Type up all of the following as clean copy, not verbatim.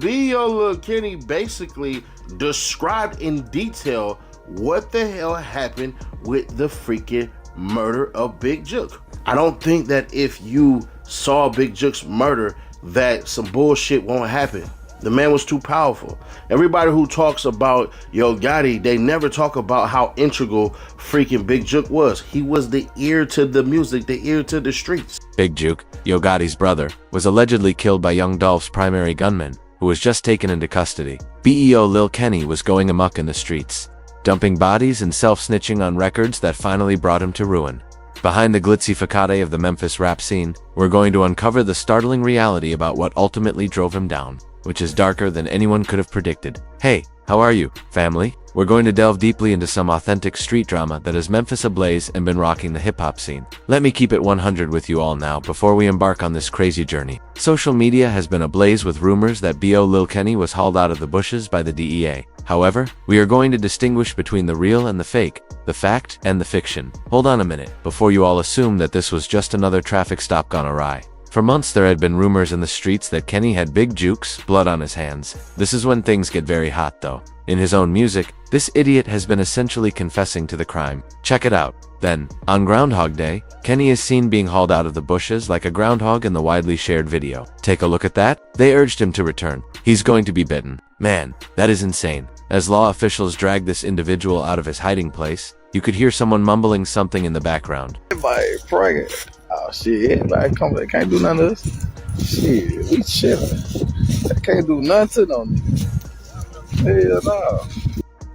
Video Lil Kenny basically described in detail what the hell happened with the freaking murder of Big Jook. I don't think that if you saw Big Jook's murder that some bullshit won't happen. The man was too powerful. Everybody who talks about Yo Gotti, they never talk about how integral freaking Big Jook was. He was the ear to the music, the ear to the streets. Big Jook, Yo Gotti's brother, was allegedly killed by Young Dolph's primary gunman, who was just taken into custody. BEO Lil Kenny was going amok in the streets, dumping bodies and self-snitching on records that finally brought him to ruin. Behind the glitzy facade of the Memphis rap scene, we're going to uncover the startling reality about what ultimately drove him down, which is darker than anyone could have predicted. Hey, how are you, family? We're going to delve deeply into some authentic street drama that has Memphis ablaze and been rocking the hip-hop scene. Let me keep it 100 with you all now before we embark on this crazy journey. Social media has been ablaze with rumors that BO Lil Kenny was hauled out of the bushes by the DEA. However, we are going to distinguish between the real and the fake, the fact and the fiction. Hold on a minute, before you all assume that this was just another traffic stop gone awry. For months there had been rumors in the streets that Kenny had Big Jook's blood on his hands. This is when things get very hot though. In his own music, this idiot has been essentially confessing to the crime. Check it out. Then, on Groundhog Day, Kenny is seen being hauled out of the bushes like a groundhog in the widely shared video. Take a look at that. They urged him to return. He's going to be bitten. Man, that is insane. As law officials dragged this individual out of his hiding place, you could hear someone mumbling something in the background. Everybody pregnant. Oh shit, everybody come, they can't do nothing to us. Shit, we chillin'. They can't do nothing on me. Hell no.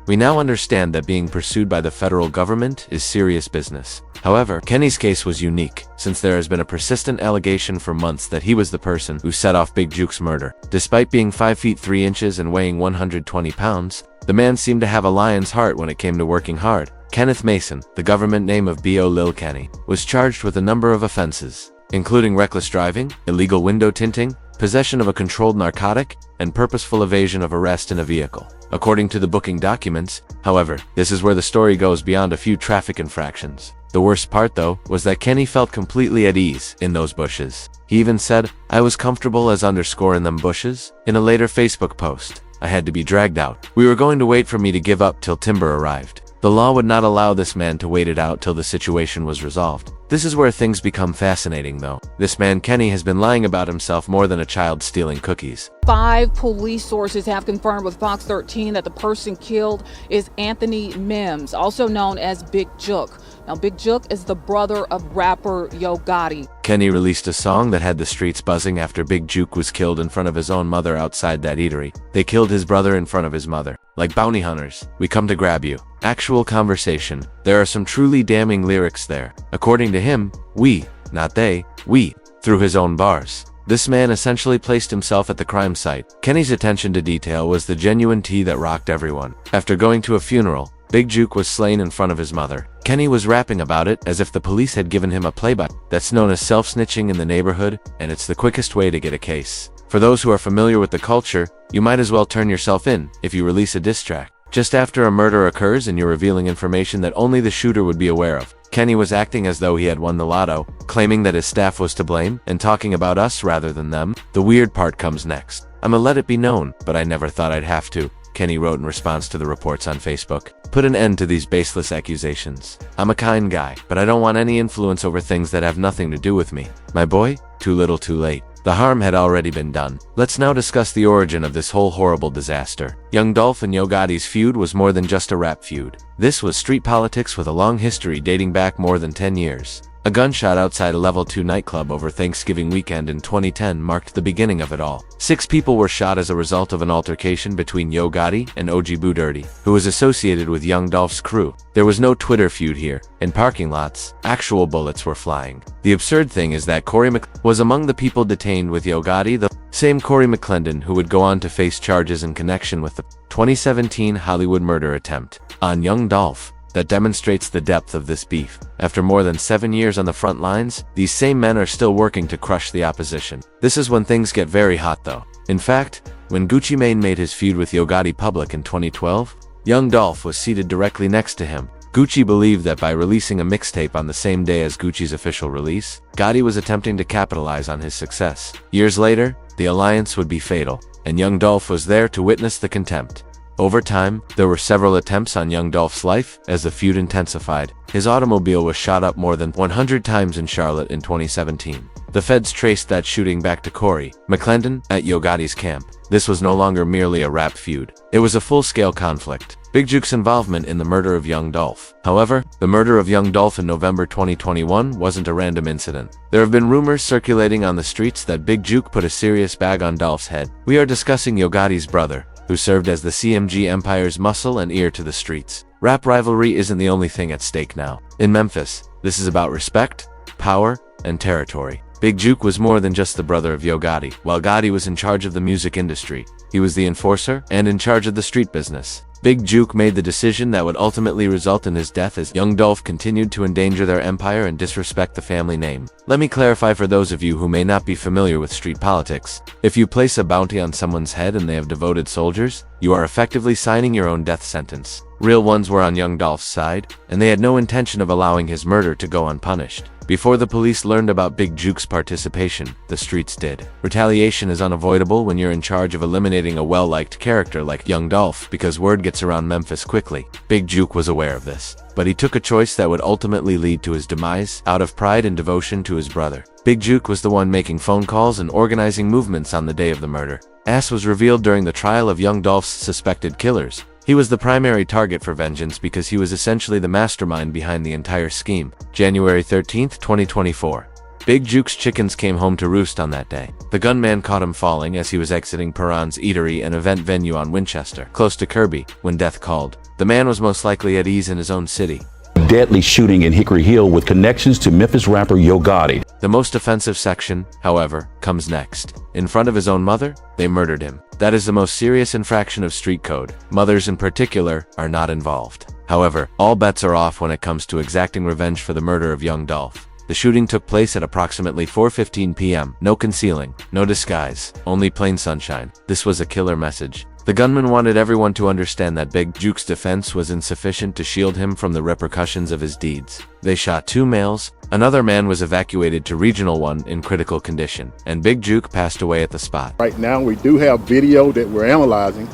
We now understand that being pursued by the federal government is serious business. However, Kenny's case was unique, since there has been a persistent allegation for months that he was the person who set off Big Jook's murder. Despite being 5 feet 3 inches and weighing 120 pounds, the man seemed to have a lion's heart when it came to working hard. Kenneth Mason, the government name of BO Lil Kenny, was charged with a number of offenses, including reckless driving, illegal window tinting, possession of a controlled narcotic, and purposeful evasion of arrest in a vehicle. According to the booking documents, however, this is where the story goes beyond a few traffic infractions. The worst part, though, was that Kenny felt completely at ease in those bushes. He even said, "I was comfortable as underscore in them bushes." In a later Facebook post, "I had to be dragged out. We were going to wait for me to give up till timber arrived." The law would not allow this man to wait it out till the situation was resolved. This is where things become fascinating though. This man Kenny has been lying about himself more than a child stealing cookies. 5 police sources have confirmed with Fox 13 that the person killed is Anthony Mims, also known as Big Jook. Now, Big Jook is the brother of rapper Yo Gotti. Kenny released a song that had the streets buzzing after Big Jook was killed in front of his own mother outside that eatery. They killed his brother in front of his mother. Like bounty hunters, we come to grab you. Actual conversation. There are some truly damning lyrics there. According to him, we, not they, we, through his own bars. This man essentially placed himself at the crime site. Kenny's attention to detail was the genuine tea that rocked everyone. After going to a funeral, Big Jook was slain in front of his mother. Kenny was rapping about it as if the police had given him a play-by. That's known as self-snitching in the neighborhood, and it's the quickest way to get a case. For those who are familiar with the culture, you might as well turn yourself in if you release a diss track. Just after a murder occurs and you're revealing information that only the shooter would be aware of. Kenny was acting as though he had won the lotto, claiming that his staff was to blame, and talking about us rather than them. The weird part comes next. "I'ma let it be known, but I never thought I'd have to," Kenny wrote in response to the reports on Facebook. "Put an end to these baseless accusations. I'm a kind guy, but I don't want any influence over things that have nothing to do with me. My boy, too little too late." The harm had already been done. Let's now discuss the origin of this whole horrible disaster. Young Dolph and Yo Gotti's feud was more than just a rap feud. This was street politics with a long history dating back more than 10 years. A gunshot outside a Level 2 nightclub over Thanksgiving weekend in 2010 marked the beginning of it all. 6 people were shot as a result of an altercation between Yo Gotti and OG Boo Dirty, who was associated with Young Dolph's crew. There was no Twitter feud here. In parking lots, actual bullets were flying. The absurd thing is that Corey was among the people detained with Yo Gotti, the same Corey McClendon who would go on to face charges in connection with the 2017 Hollywood murder attempt on Young Dolph. That demonstrates the depth of this beef. After more than 7 years on the front lines, these same men are still working to crush the opposition. This is when things get very hot though. In fact, when Gucci Mane made his feud with Yo Gotti public in 2012, Young Dolph was seated directly next to him. Gucci believed that by releasing a mixtape on the same day as Gucci's official release, Gotti was attempting to capitalize on his success. Years later, the alliance would be fatal. and young Dolph was there to witness the contempt. Over time, there were several attempts on young Dolph's life as the feud intensified. His automobile was shot up more than 100 times in Charlotte in 2017. The feds traced that shooting back to Corey McClendon at Yo Gotti's camp. This was no longer merely a rap feud. It was a full-scale conflict. Big Juke's involvement in the murder of young Dolph. However, the murder of young Dolph in November 2021 wasn't a random incident. There have been rumors circulating on the streets that Big Juke put a serious bag on Dolph's head. We are discussing Yo Gotti's brother, who served as the CMG Empire's muscle and ear to the streets. Rap rivalry isn't the only thing at stake now. In Memphis, this is about respect, power, and territory. Big Juke was more than just the brother of Yo Gotti. While Gotti was in charge of the music industry, he was the enforcer and in charge of the street business. Big Juke made the decision that would ultimately result in his death as young Dolph continued to endanger their empire and disrespect the family name. Let me clarify for those of you who may not be familiar with street politics. If you place a bounty on someone's head and they have devoted soldiers, you are effectively signing your own death sentence. Real ones were on young Dolph's side, and they had no intention of allowing his murder to go unpunished. Before the police learned about Big Juke's participation, the streets did. Retaliation is unavoidable when you're in charge of eliminating a well-liked character like young Dolph, because word gets around Memphis quickly. Big Juke was aware of this, but he took a choice that would ultimately lead to his demise, out of pride and devotion to his brother. Big Juke was the one making phone calls and organizing movements on the day of the murder. As was revealed during the trial of young Dolph's suspected killers, he was the primary target for vengeance because he was essentially the mastermind behind the entire scheme. January 13, 2024. Big Juke's chickens came home to roost on that day. The gunman caught him falling as he was exiting Perron's Eatery, an event venue on Winchester, close to Kirby, when death called. The man was most likely at ease in his own city. Deadly shooting in Hickory Hill with connections to Memphis rapper Yo Gotti. The most offensive section, however, comes next. In front of his own mother, they murdered him. That is the most serious infraction of street code. Mothers in particular are not involved. However, all bets are off when it comes to exacting revenge for the murder of young Dolph. The shooting took place at approximately 4:15 p.m. No concealing, no disguise, only plain sunshine. This was a killer message. The gunman wanted everyone to understand that Big Juke's defense was insufficient to shield him from the repercussions of his deeds. They shot 2 males, another man was evacuated to Regional 1 in critical condition, and Big Juke passed away at the spot. Right now we do have video that we're analyzing,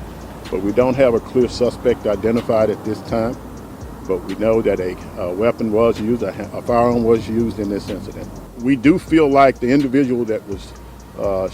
but we don't have a clear suspect identified at this time. But we know that a weapon was used, a firearm was used in this incident. We do feel like the individual that was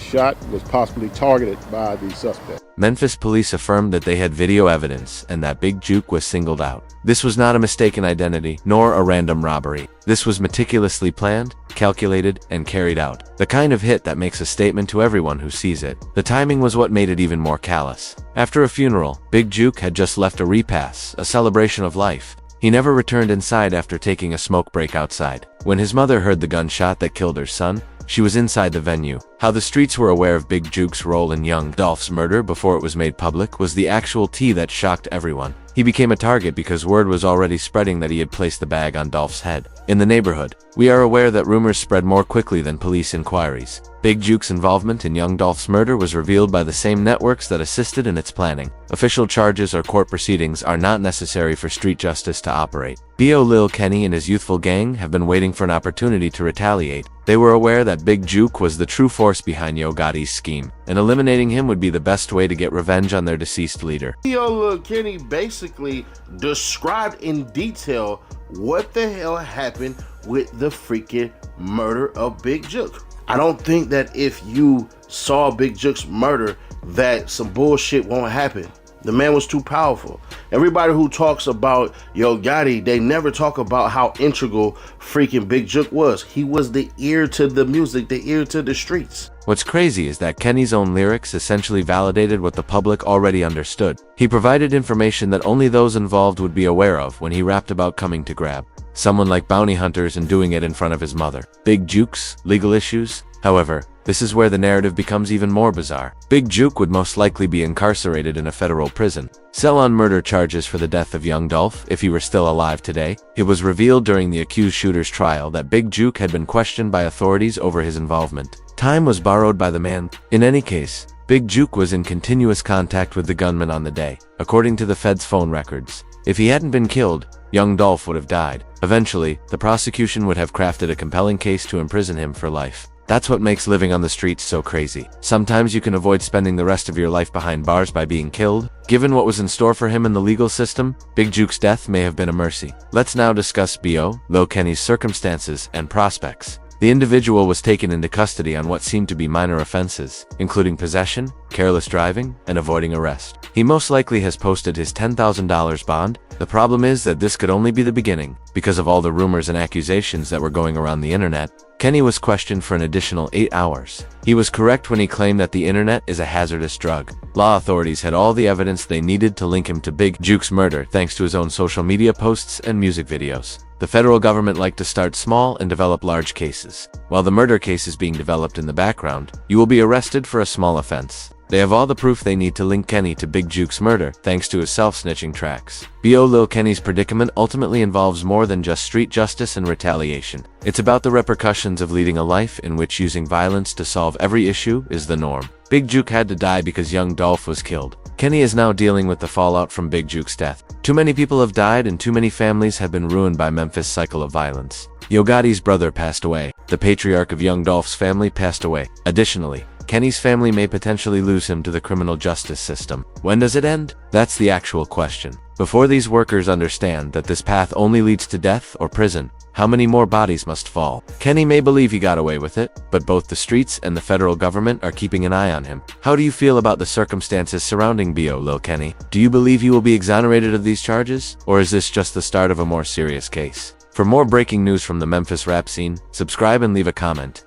shot was possibly targeted by the suspect. Memphis police affirmed that they had video evidence and that Big Juke was singled out. This was not a mistaken identity, nor a random robbery. This was meticulously planned, calculated, and carried out. The kind of hit that makes a statement to everyone who sees it. The timing was what made it even more callous. After a funeral, Big Juke had just left a repass, a celebration of life. He never returned inside after taking a smoke break outside. When his mother heard the gunshot that killed her son, she was inside the venue. How the streets were aware of Big Juke's role in young Dolph's murder before it was made public was the actual tea that shocked everyone. He became a target because word was already spreading that he had placed the bag on Dolph's head. In the neighborhood, we are aware that rumors spread more quickly than police inquiries. Big Juke's involvement in young Dolph's murder was revealed by the same networks that assisted in its planning. Official charges or court proceedings are not necessary for street justice to operate. B.O. Lil Kenny and his youthful gang have been waiting for an opportunity to retaliate. They were aware that Big Juke was the true force behind Yo Gotti's scheme, and eliminating him would be the best way to get revenge on their deceased leader. B.O. Lil Kenny basically described in detail what the hell happened with the freaking murder of Big Juke. I don't think that if you saw Big Juke's murder that some bullshit won't happen. The man was too powerful. Everybody who talks about Yo Gotti, they never talk about how integral freaking Big Juke was. He was the ear to the music, the ear to the streets. What's crazy is that Kenny's own lyrics essentially validated what the public already understood. He provided information that only those involved would be aware of when he rapped about coming to grab someone like bounty hunters and doing it in front of his mother. Big Juke's legal issues. However, this is where the narrative becomes even more bizarre. Big Juke would most likely be incarcerated in a federal prison. Cell on murder charges for the death of young Dolph if he were still alive today. It was revealed during the accused shooter's trial that Big Juke had been questioned by authorities over his involvement. Time was borrowed by the man. In any case, Big Juke was in continuous contact with the gunman on the day, according to the Fed's phone records. If he hadn't been killed, young Dolph would have died. Eventually, the prosecution would have crafted a compelling case to imprison him for life. That's what makes living on the streets so crazy. Sometimes you can avoid spending the rest of your life behind bars by being killed. Given what was in store for him in the legal system, Big Juke's death may have been a mercy. Let's now discuss B.O. Lil Kenny's circumstances and prospects. The individual was taken into custody on what seemed to be minor offenses, including possession, careless driving, and avoiding arrest. He most likely has posted his $10,000 bond. The problem is that this could only be the beginning. Because of all the rumors and accusations that were going around the internet, Kenny was questioned for an additional 8 hours. He was correct when he claimed that the internet is a hazardous drug. Law authorities had all the evidence they needed to link him to Big Juke's murder thanks to his own social media posts and music videos. The federal government liked to start small and develop large cases. While the murder case is being developed in the background, you will be arrested for a small offense. They have all the proof they need to link Kenny to Big Juke's murder thanks to his self-snitching tracks. B.O. Lil Kenny's predicament ultimately involves more than just street justice and retaliation. It's about the repercussions of leading a life in which using violence to solve every issue is the norm. Big Juke had to die because young Dolph was killed. Kenny is now dealing with the fallout from Big Juke's death. Too many people have died and too many families have been ruined by Memphis' cycle of violence. Yo Gotti's brother passed away. The patriarch of young Dolph's family passed away. Additionally, Kenny's family may potentially lose him to the criminal justice system. When does it end? That's the actual question. Before these workers understand that this path only leads to death or prison, how many more bodies must fall? Kenny may believe he got away with it, but both the streets and the federal government are keeping an eye on him. How do you feel about the circumstances surrounding B.O. Lil Kenny? Do you believe he will be exonerated of these charges? Or is this just the start of a more serious case? For more breaking news from the Memphis rap scene, subscribe and leave a comment.